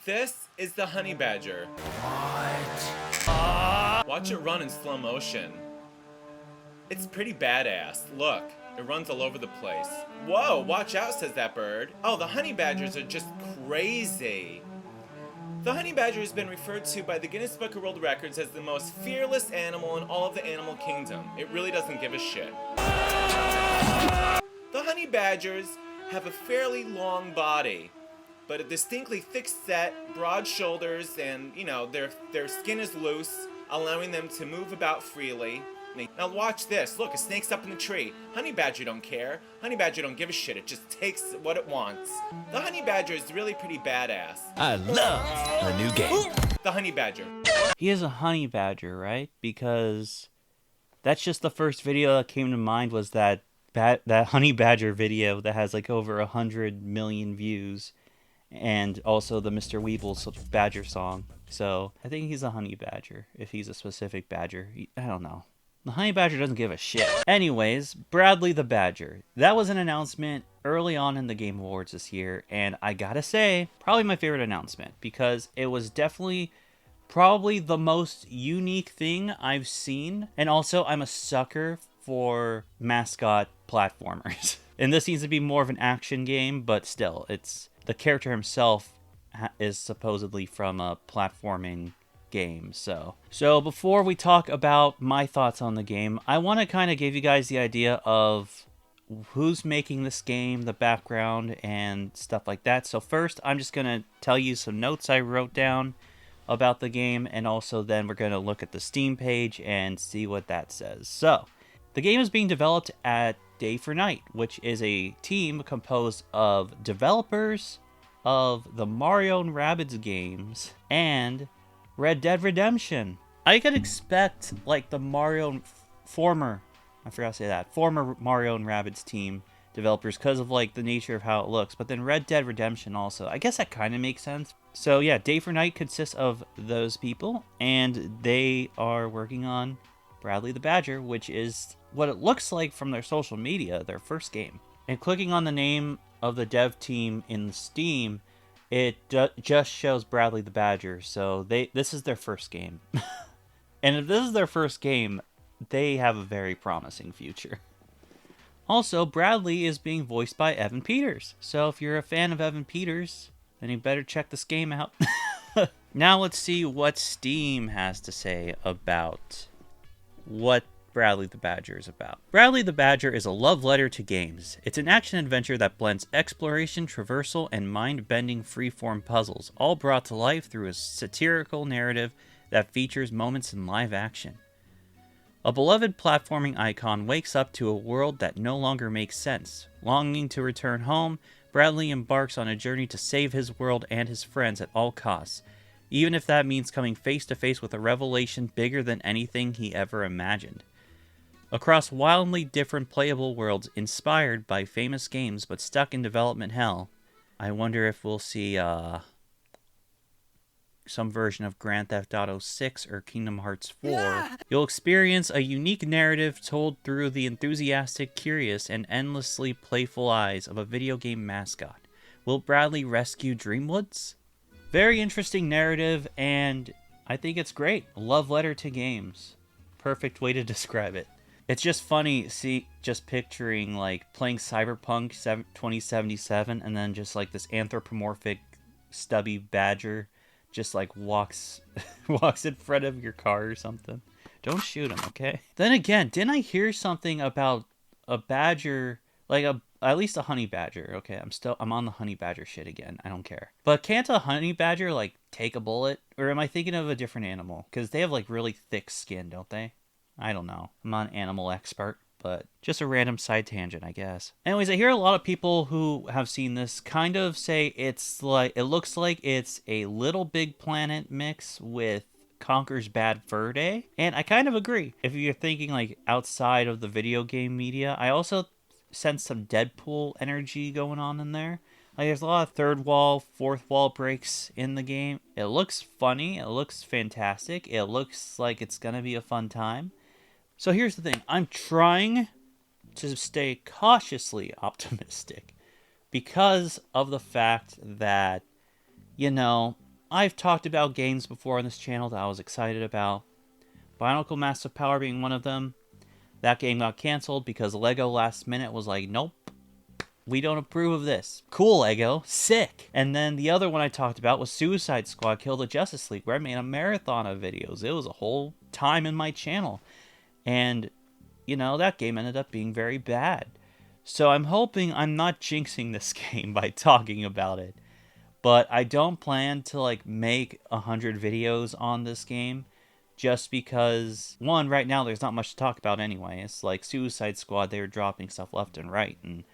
This is the honey badger. Watch it run in slow motion. It's pretty badass. Look, it runs all over the place. Whoa, watch out, says that bird. Oh, the honey badgers are just crazy. The honey badger has been referred to by the Guinness Book of World Records as the most fearless animal in all of the animal kingdom. It really doesn't give a shit. The honey badgers have a fairly long body, but a distinctly thick-set, broad shoulders, and, their skin is loose, allowing them to move about freely. Now watch this. Look, a snake's up in the tree. Honey badger don't care. Honey badger don't give a shit. It just takes what it wants. The honey badger is really pretty badass. I love the new game. The honey badger. He is a honey badger, right? Because that's just the first video that came to mind was that honey badger video that has like over 100 million views. And also the Mr. Weebles badger song. So I think he's a honey badger. If he's a specific badger. I don't know. The honey badger doesn't give a shit. Anyways, Bradley the Badger. That was an announcement early on in the Game Awards this year. And I gotta say, probably my favorite announcement. Because it was definitely probably the most unique thing I've seen. And also, I'm a sucker for mascot platformers. And this seems to be more of an action game, but still, it's the character himself is supposedly from a platforming game. So before we talk about my thoughts on the game, I want to kind of give you guys the idea of who's making this game, the background, and stuff like that. So first, I'm just going to tell you some notes I wrote down about the game, and also then we're going to look at the Steam page and see what that says. So, the game is being developed at Day for Night, which is a team composed of developers of the Mario and Rabbids games and Red Dead Redemption. I could expect like the former Mario and Rabbids team developers because of like the nature of how it looks, but then Red Dead Redemption also. I guess that kind of makes sense. So yeah, Day for Night consists of those people, and they are working on Bradley the Badger, which is what it looks like from their social media, their first game. And clicking on the name of the dev team in Steam, it just shows Bradley the Badger. So this is their first game. And if this is their first game, they have a very promising future. Also, Bradley is being voiced by Evan Peters. So if you're a fan of Evan Peters, then you better check this game out. Now let's see what Steam has to say about what Bradley the Badger is about. Bradley the Badger is a love letter to games. It's an action-adventure that blends exploration, traversal, and mind-bending freeform puzzles, all brought to life through a satirical narrative that features moments in live action. A beloved platforming icon wakes up to a world that no longer makes sense. Longing to return home, Bradley embarks on a journey to save his world and his friends at all costs, even if that means coming face to face with a revelation bigger than anything he ever imagined. Across wildly different playable worlds inspired by famous games but stuck in development hell, I wonder if we'll see some version of Grand Theft Auto 6 or Kingdom Hearts 4. Yeah. You'll experience a unique narrative told through the enthusiastic, curious, and endlessly playful eyes of a video game mascot. Will Bradley rescue Dreamwoods? Very interesting narrative, and I think it's great. A love letter to games. Perfect way to describe it. It's just funny, just picturing, like, playing Cyberpunk 2077, and then just, like, this anthropomorphic, stubby badger just, like, walks in front of your car or something. Don't shoot him, okay? Then again, didn't I hear something about a badger, like, at least a honey badger? Okay, I'm on the honey badger shit again. I don't care. But can't a honey badger, like, take a bullet? Or am I thinking of a different animal? Because they have, like, really thick skin, don't they? I don't know. I'm not an animal expert, but just a random side tangent, I guess. Anyways, I hear a lot of people who have seen this kind of say it looks like it's a Little Big Planet mix with Conker's Bad Fur Day, and I kind of agree. If you're thinking like outside of the video game media, I also sense some Deadpool energy going on in there. Like, there's a lot of third wall, fourth wall breaks in the game. It looks funny. It looks fantastic. It looks like it's gonna be a fun time. So here's the thing. I'm trying to stay cautiously optimistic because of the fact that, you know, I've talked about games before on this channel that I was excited about. Bionicle Massive Power being one of them. That game got canceled because LEGO last minute was like, nope, we don't approve of this. Cool, LEGO. Sick. And then the other one I talked about was Suicide Squad Kill the Justice League, where I made a marathon of videos. It was a whole time in my channel. And, you know, that game ended up being very bad. So I'm hoping I'm not jinxing this game by talking about it. But I don't plan to, like, make 100 videos on this game. Just because, one, right now there's not much to talk about anyway. It's like Suicide Squad, they were dropping stuff left and right and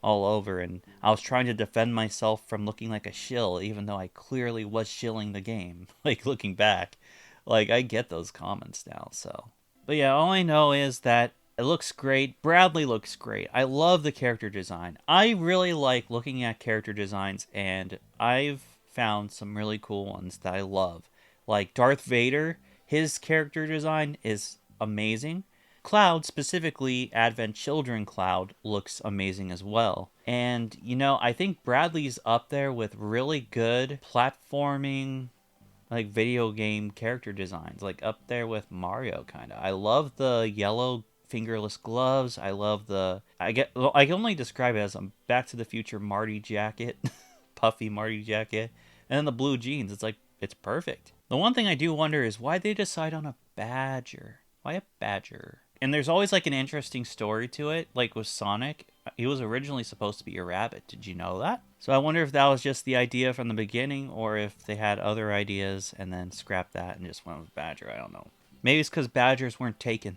all over. And I was trying to defend myself from looking like a shill, even though I clearly was shilling the game. Like, looking back. Like, I get those comments now, so. But yeah, all I know is that it looks great. Bradley looks great. I love the character design. I really like looking at character designs, and I've found some really cool ones that I love. Like Darth Vader, his character design is amazing. Cloud, specifically Advent Children Cloud, looks amazing as well. And, you know, I think Bradley's up there with really good platforming, like, video game character designs. Like, up there with Mario, kind of. I love the yellow fingerless gloves. I love the... I can only describe it as a Back to the Future Marty jacket. Puffy Marty jacket. And then the blue jeans. It's like, it's perfect. The one thing I do wonder is why they decide on a badger. Why a badger? And there's always, like, an interesting story to it. Like with Sonic, he was originally supposed to be a rabbit. Did you know that? So I wonder if that was just the idea from the beginning, or if they had other ideas and then scrapped that and just went with badger. I don't know. Maybe it's because badgers weren't taken.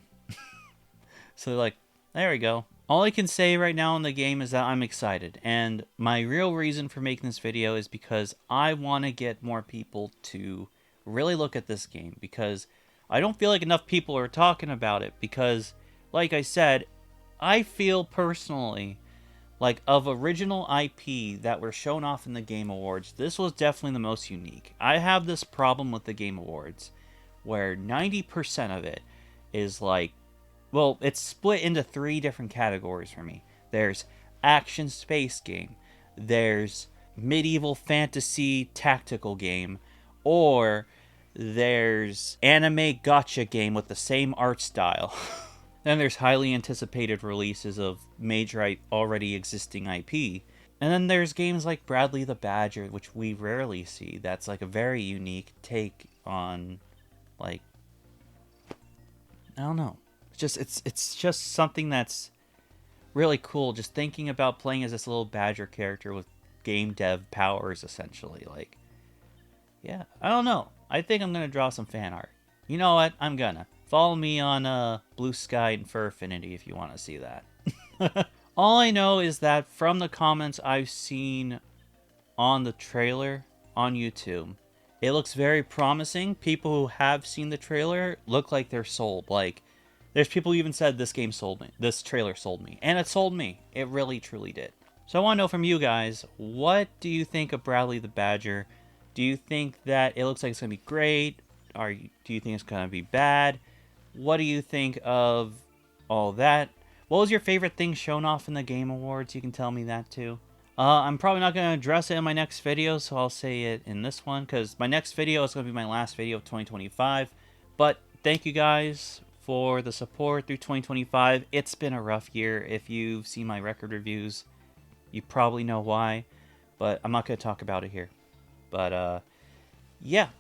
So, like, there we go. All I can say right now in the game is that I'm excited. And my real reason for making this video is because I want to get more people to really look at this game. Because I don't feel like enough people are talking about it. Because, like I said, I feel personally like of original IP that were shown off in the Game Awards, this was definitely the most unique. I have this problem with the Game Awards where 90% of it is like, well, it's split into 3 different categories for me. There's action space game, there's medieval fantasy tactical game, or there's anime gacha game with the same art style. Then there's highly anticipated releases of major already existing IP. And then there's games like Bradley the Badger, which we rarely see. That's like a very unique take on, like, I don't know. It's just something that's really cool. Just thinking about playing as this little badger character with game dev powers, essentially. Like, yeah, I don't know. I think I'm gonna draw some fan art. You know what? I'm gonna. Follow me on Blue Sky and Furfinity if you want to see that. All I know is that from the comments I've seen on the trailer on YouTube, it looks very promising. People who have seen the trailer look like they're sold. Like, there's people who even said this game sold me. This trailer sold me. And it sold me. It really, truly did. So I want to know from you guys, what do you think of Bradley the Badger? Do you think that it looks like it's going to be great? Or do you think it's going to be bad? What do you think of all that? What was your favorite thing shown off in the Game Awards? You can tell me that too. I'm probably not going to address it in my next video, so I'll say it in this one, because my next video is going to be my last video of 2025. But thank you guys for the support through 2025. It's been a rough year. If you've seen my record reviews, you probably know why, but I'm not going to talk about it here. But, yeah.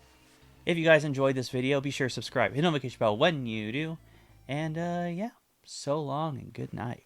If you guys enjoyed this video, be sure to subscribe. Hit the notification bell when you do. And, yeah. So long and good night.